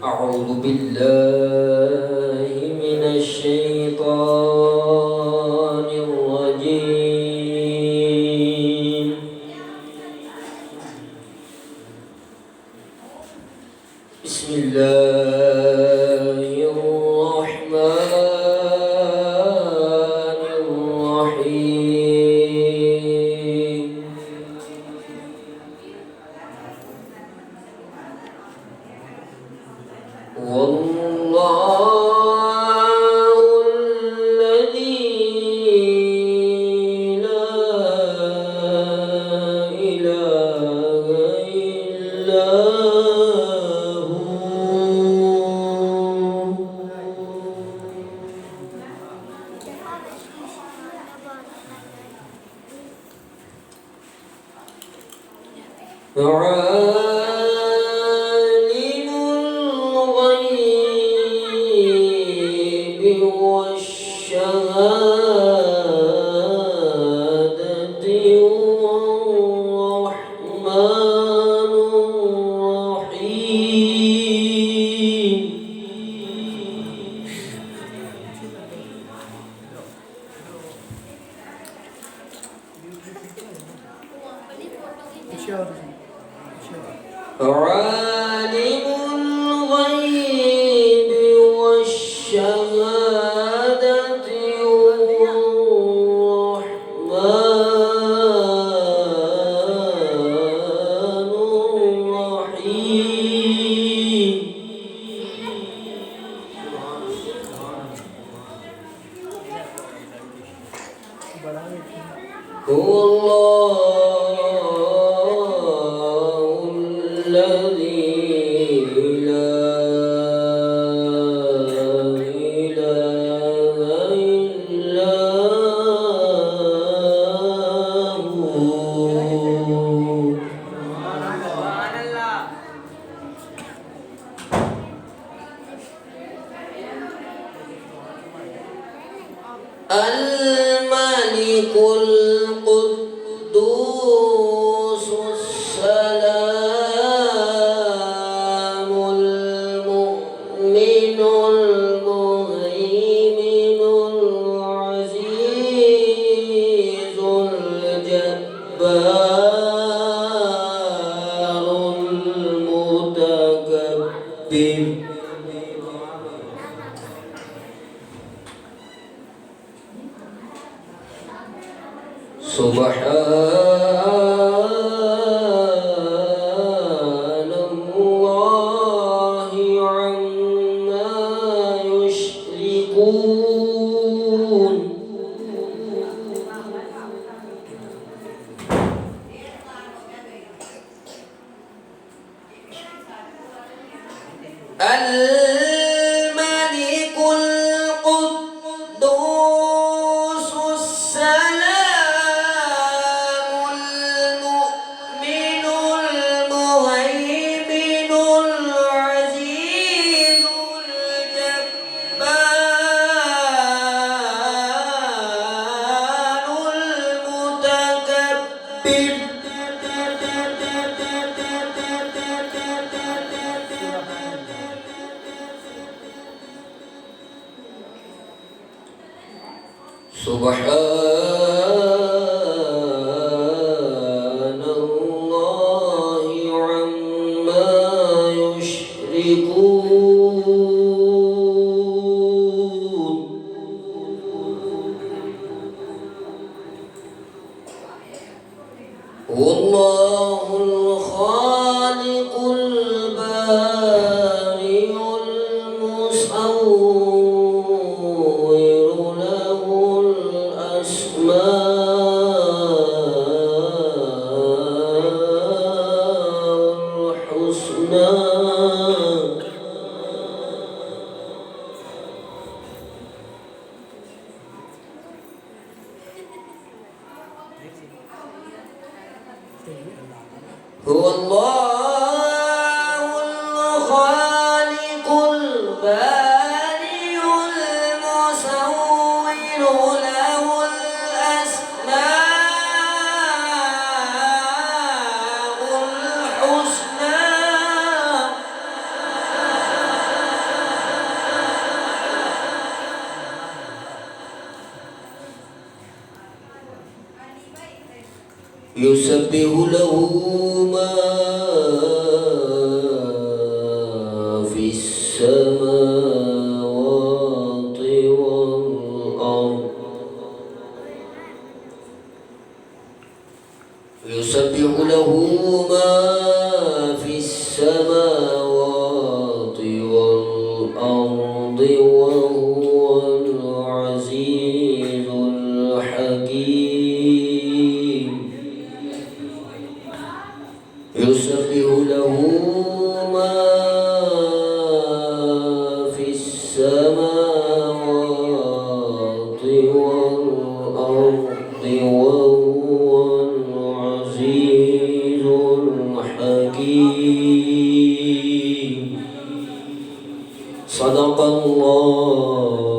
أعوذ بالله من الشيطان الرجيم. بسم الله الرحمن الرحيم. والله الذي لا إله إلا هو عالم الغيب والشهادة هو الرحمن الرحيم. عالم الغيب والشهادة هو الرحمن الرحيم. هو الله الذي لا إله إلا هو. الملك القدوس السلام المؤمن المهيمن العزيز الجبار المتكبر. سبحان الله عما يشركون. الملك القدوس السلام المؤمن المهيمن العزيز الجبار المتكبر. سبحان الله عما يشركون. والله الخالق البارئ المصور له الأسماء الحسنى. هو الله الخالق البارئ المصور له الأسماء الحسنى يسبح له ما في السماوات والأرض يسبح له ما في السماوات والأرض وهو العزيز الحكيم يسبح له ما في السماوات والأرض وهو العزيز الحكيم صدق الله